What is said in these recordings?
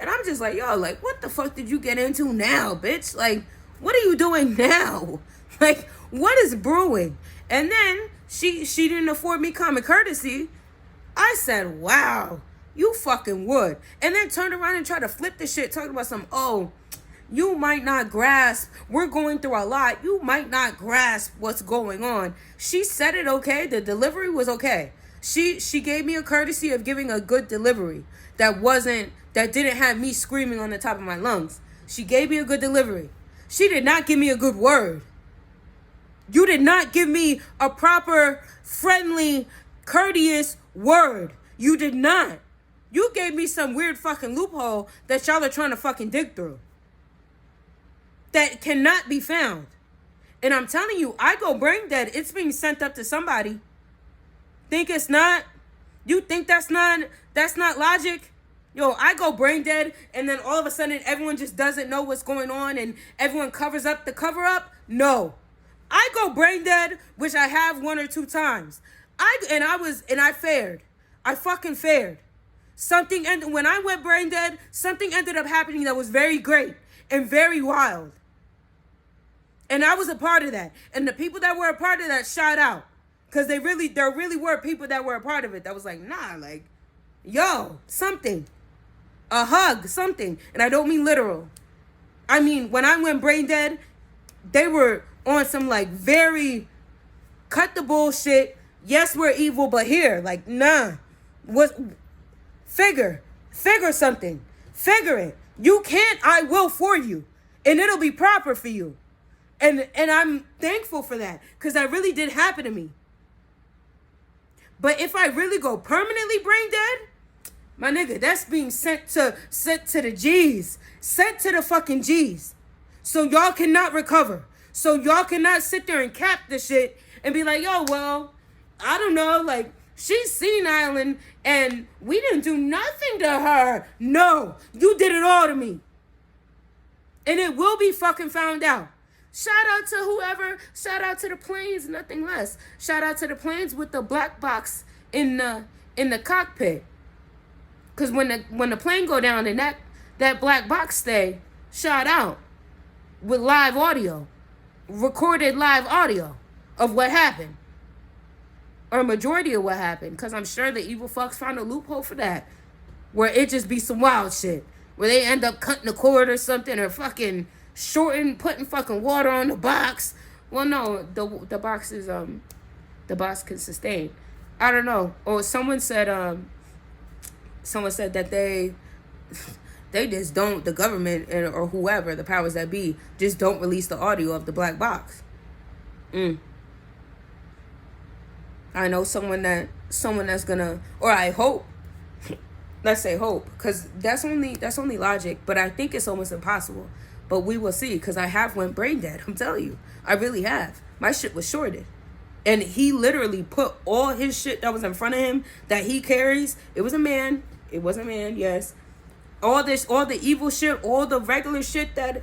And I'm just like, yo, like, what the fuck did you get into now, bitch? Like, what are you doing now? Like, what is brewing? And then she didn't afford me common courtesy. I said, wow, you fucking would. And then turned around and tried to flip the shit, talking about some, oh, you might not grasp. We're going through a lot. You might not grasp what's going on. She said it okay. The delivery was okay. She gave me a courtesy of giving a good delivery that didn't have me screaming on the top of my lungs. She gave me a good delivery. She did not give me a good word. You did not give me a proper, friendly, courteous word. You did not. You gave me some weird fucking loophole that y'all are trying to fucking dig through. That cannot be found. And I'm telling you, I go brain dead. It's being sent up to somebody. Think it's not? You think that's not logic? Yo, I go brain dead, and then all of a sudden everyone just doesn't know what's going on and everyone covers up the cover up? No. I go brain dead, which I have 1 or 2 times. I fared. I fucking fared. When I went brain dead, something ended up happening that was very great and very wild. And I was a part of that. And the people that were a part of that, shout out. Because there really were people that were a part of it that was like, nah, like, yo, something. A hug, something. And I don't mean literal. I mean, when I went brain dead, they were on some, like, very cut the bullshit. Yes, we're evil, but here, like, nah. Figure something. Figure it. You can't, I will for you. And it'll be proper for you. And I'm thankful for that. Because that really did happen to me. But if I really go permanently brain dead, my nigga, that's being sent to the G's. Sent to the fucking G's. So y'all cannot recover. So y'all cannot sit there and cap the shit and be like, yo, well, I don't know, like, she's senile and we didn't do nothing to her. No, you did it all to me. And it will be fucking found out. Shout out to whoever. Shout out to the planes, nothing less. Shout out to the planes with the black box in the cockpit. Cause when the plane go down and that black box stay, shout out with live audio, recorded live audio of what happened, or a majority of what happened. Cause I'm sure the evil fucks found a loophole for that, where it just be some wild shit, where they end up cutting the cord or something, or fucking putting fucking water on the box. Well, no, the box is the box can sustain. I don't know. Or someone said that they just don't, the government or whoever, the powers that be, just don't release the audio of the black box. I know someone that's gonna, or I hope, let's say hope, because that's only logic, but I think it's almost impossible. But we will see, because I have went brain dead. I'm telling you. I really have. My shit was shorted. And he literally put all his shit that was in front of him that he carries. It was a man, yes. All the evil shit, all the regular shit that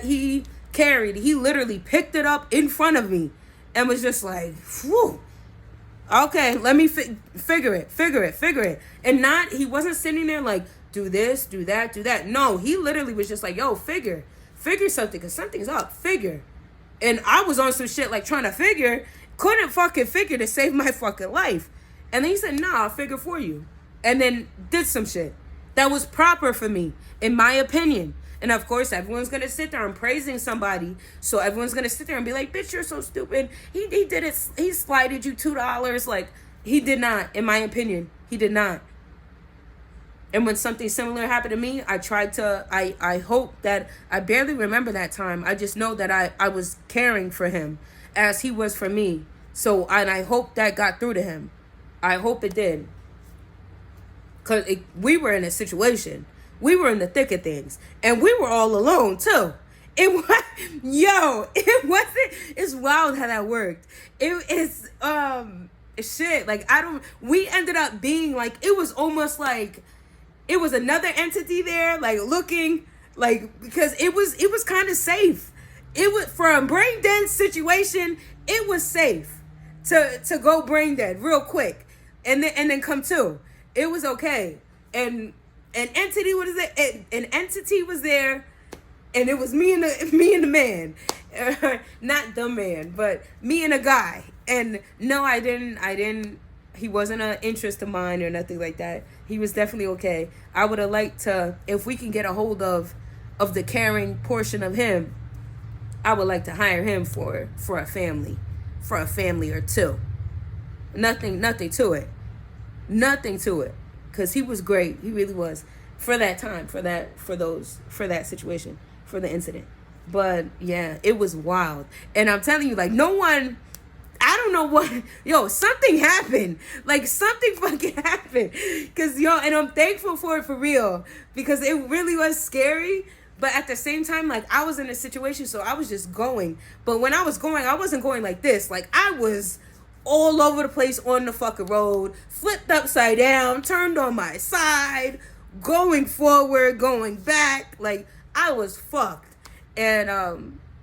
he carried, he literally picked it up in front of me and was just like, whew. Okay, let me figure it. And he wasn't sitting there like, do this, do that, do that. No, he literally was just like, yo, figure something, because something's up, figure. And I was on some shit like trying to figure, couldn't fucking figure to save my fucking life. And then he said, nah, I'll figure for you. And then did some shit that was proper for me, in my opinion. And of course, everyone's going to sit there and praising somebody. So everyone's going to sit there and be like, bitch, you're so stupid. He did it. He slighted you $2. Like, he did not, in my opinion. He did not. And when something similar happened to me, I hope that, I barely remember that time. I just know that I was caring for him as he was for me. So, and I hope that got through to him. I hope it did. Because we were in a situation. We were in the thick of things. And we were all alone, too. It's wild how that worked. Shit. Like, we ended up being like, it was almost like, it was another entity there, like looking, like, because it was kind of safe. It was, for a brain dead situation, it was safe to go brain dead real quick and then come to. It was okay. And An entity was there. An entity was there, and it was me and the man, not the man, but me and a guy. And no, I didn't. He wasn't an interest of mine or nothing like that. He was definitely okay. I would have liked to, if we can get a hold of the caring portion of him, I would like to hire him for a family or two. Nothing to it. Nothing to it. Because he was great. He really was. For that time. For that situation. For the incident. But yeah, it was wild. And I'm telling you, like, no one, I don't know what, something happened. Like, something fucking happened. Because, and I'm thankful for it for real. Because it really was scary. But at the same time, like, I was in a situation, so I was just going. But when I was going, I wasn't going like this. Like, I was all over the place on the fucking road, flipped upside down, turned on my side, going forward, going back. Like, I was fucked. And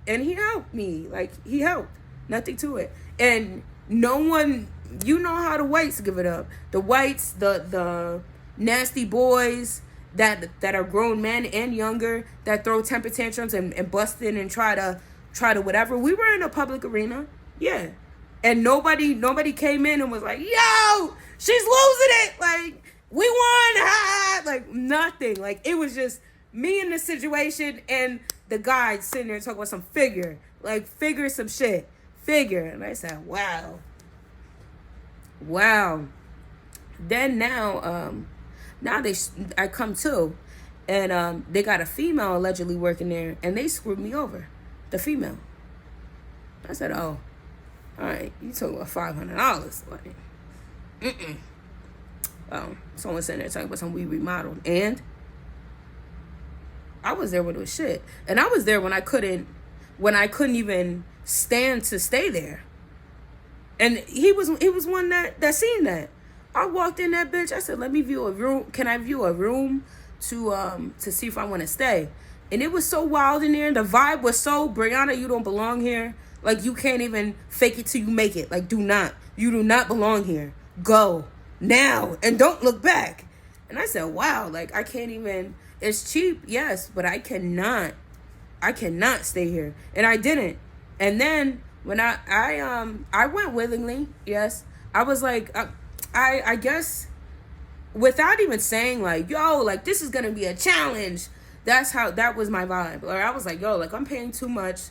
he helped me. Like, he helped. Nothing to it. And no one, you know how the whites give it up. The whites, the nasty boys that are grown men and younger that throw temper tantrums and bust in and try to whatever. We were in a public arena. Yeah. And nobody came in and was like, yo, she's losing it. Like, we won. Like, nothing. Like, it was just me in the situation and the guy sitting there talking about some figure. Like, figure some shit. Figure. And I said, wow. Then now I come to, and they got a female allegedly working there, and they screwed me over. The female. I said, oh. All right, you talking about $500? Like, someone sitting there talking about something we remodeled, and I was there when it was shit, and I was there when I couldn't even stand to stay there, and he was one that seen that. I walked in that bitch. I said, let me view a room. Can I view a room to see if I want to stay? And it was so wild in there. The vibe was so, Briana, you don't belong here. Like, you can't even fake it till you make it. Like, you do not belong here. Go now and don't look back. And I said, wow, like, I can't even, it's cheap, yes, but I cannot stay here. And I didn't. And then when I went willingly, yes, I was like, I guess without even saying like, yo, like, this is going to be a challenge. That was my vibe. Or I was like, yo, like, I'm paying too much.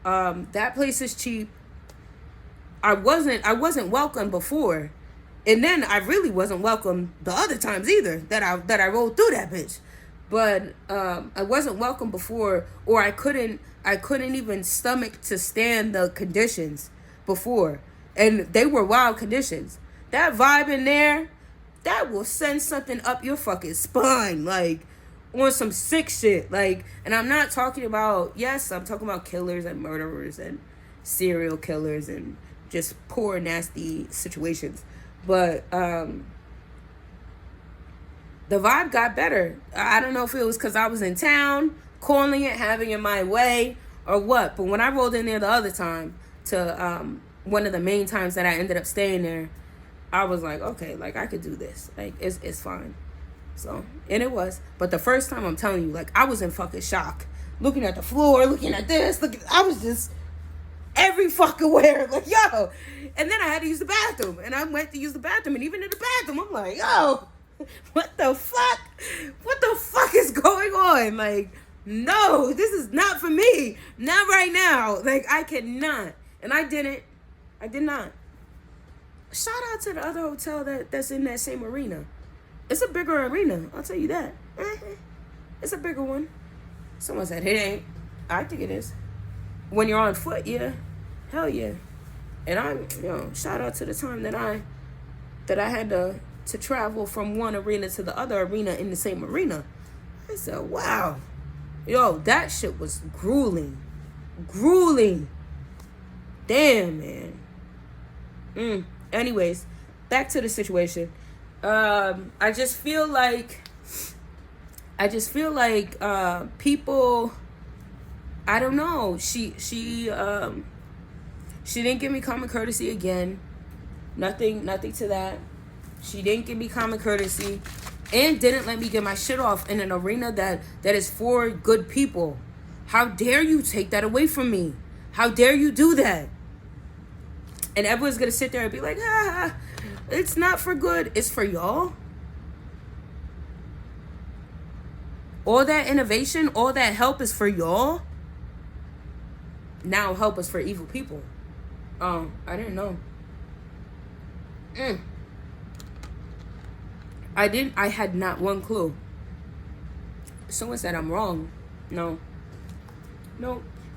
That place is cheap. I wasn't welcome before. And then I really wasn't welcome the other times either that I rolled through that bitch. But I wasn't welcome before, or I couldn't even stomach to stand the conditions before. And they were wild conditions. That vibe in there, that will send something up your fucking spine, like, on some sick shit. Like, and I'm not talking about, yes, I'm talking about killers and murderers and serial killers and just poor, nasty situations. But the vibe got better. I don't know if it was because I was in town, calling it, having it my way, or what. But when I rolled in there the other time, to one of the main times that I ended up staying there, I was like, okay, like, I could do this. Like, it's fine. So, and it was. But the first time, I'm telling you, like, I was in fucking shock. Looking at the floor, looking at this, I was just every fucking where. Like, yo. And then I had to use the bathroom. And I went to use the bathroom. And even in the bathroom, I'm like, yo, what the fuck? What the fuck is going on? Like, no, this is not for me. Not right now. Like, I cannot. And I didn't. I did not. Shout out to the other hotel that's in that same arena. It's a bigger arena, I'll tell you that. It's a bigger one. Someone said it ain't. I think it is. When you're on foot, yeah. Hell yeah. And shout out to the time that I had to travel from one arena to the other arena in the same arena. I said, wow. Yo, that shit was grueling. Grueling. Damn, man. Anyways, back to the situation. I just feel like people, I don't know. She didn't give me common courtesy again. Nothing to that. She didn't give me common courtesy. and didn't let me get my shit off in an arena that is for good people. How dare you take that away from me? How dare you do that? And everyone's gonna sit there and be like, it's not for good, it's for y'all. All that innovation, all that help is for y'all. Now help is for evil people. I didn't know. I had not one clue. Someone said I'm wrong. No.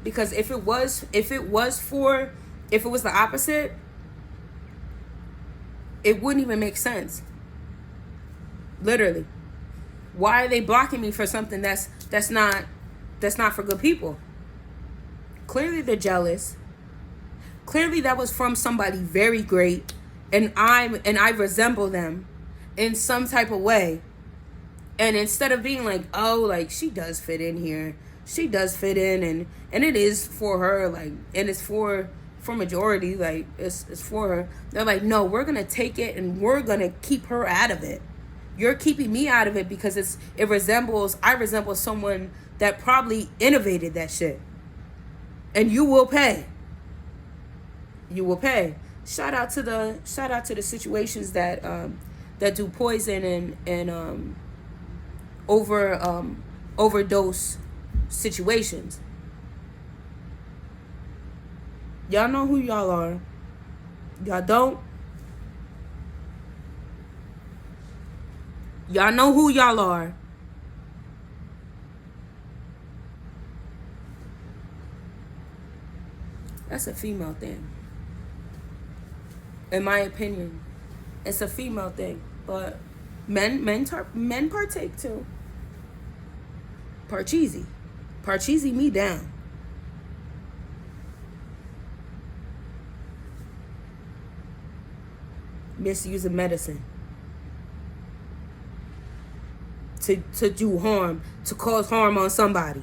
Because if it was the opposite, it wouldn't even make sense. Literally. Why are they blocking me for something that's not for good people? Clearly they're jealous. Clearly that was from somebody very great, and I resemble them in some type of way. And instead of being like, oh, like, she does fit in here, she does fit in, and it is for her, like, and it's for majority, like, it's for her. They're like, no, we're gonna take it and we're gonna keep her out of it. You're keeping me out of it because I resemble someone that probably innovated that shit. And you will pay. You will pay. Shout out to the situations that do poison and overdose situations. Y'all know who y'all are. Y'all don't. Y'all know who y'all are. That's a female thing. In my opinion, it's a female thing. But men partake too. Parcheesi me down. Misusing medicine to do harm, to cause harm on somebody.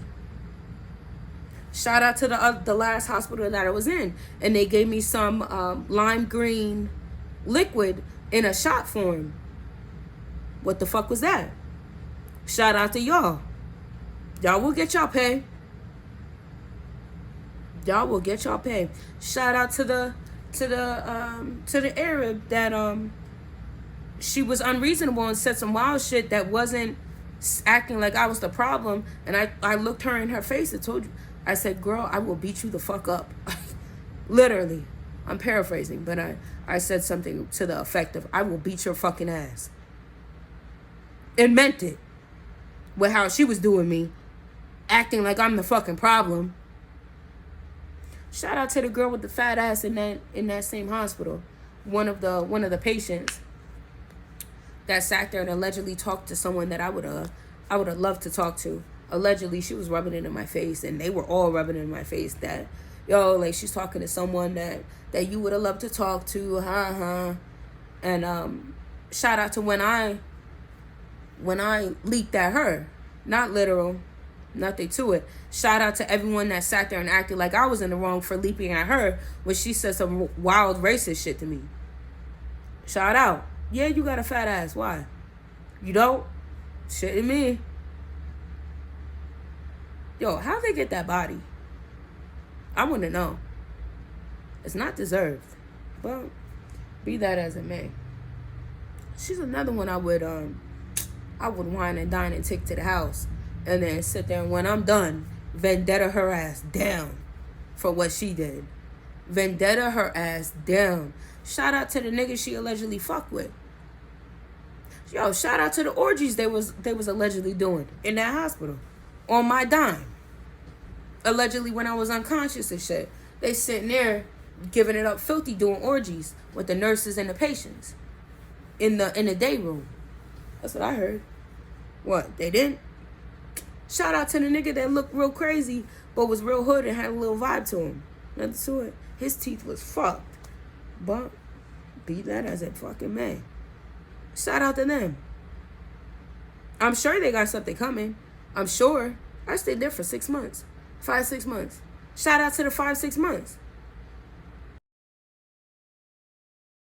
Shout out to the last hospital that I was in, and they gave me some lime green liquid in a shot form. What the fuck was that? Shout out to y'all. Y'all will get y'all pay. Y'all will get y'all pay. Shout out to the Arab that she was unreasonable and said some wild shit that wasn't acting like I was the problem, and I looked her in her face and told you, I said, girl, I will beat you the fuck up. Literally. I'm paraphrasing, but I said something to the effect of, I will beat your fucking ass. And meant it. With how she was doing me, acting like I'm the fucking problem. Shout out to the girl with the fat ass in that same hospital. One of the patients that sat there and allegedly talked to someone that I would have loved to talk to. Allegedly, she was rubbing it in my face, and they were all rubbing it in my face that, yo, like, she's talking to someone that you would have loved to talk to, And shout out to when I leaked at her. Not literal, nothing to it. Shout out to everyone that sat there and acted like I was in the wrong for leaping at her when she said some wild racist shit to me. Shout out. Yeah, you got a fat ass. Why? You don't? Shit in me. Yo, how'd they get that body? I want to know. It's not deserved. But be that as it may. She's another one I would wine and dine and take to the house. And then sit there, and when I'm done, vendetta her ass down for what she did. Vendetta her ass down. Shout out to the nigga she allegedly fucked with. Yo, shout out to the orgies they was allegedly doing in that hospital. On my dime. Allegedly when I was unconscious and shit. They sitting there giving it up filthy doing orgies with the nurses and the patients. In the day room. That's what I heard. What, they didn't? Shout out to the nigga that looked real crazy but was real hood and had a little vibe to him. Nothing to it. His teeth was fucked. But be that as it fucking may. Shout out to them. I'm sure they got something coming. I'm sure. I stayed there for 6 months. 5-6 months. Shout out to the 5-6 months.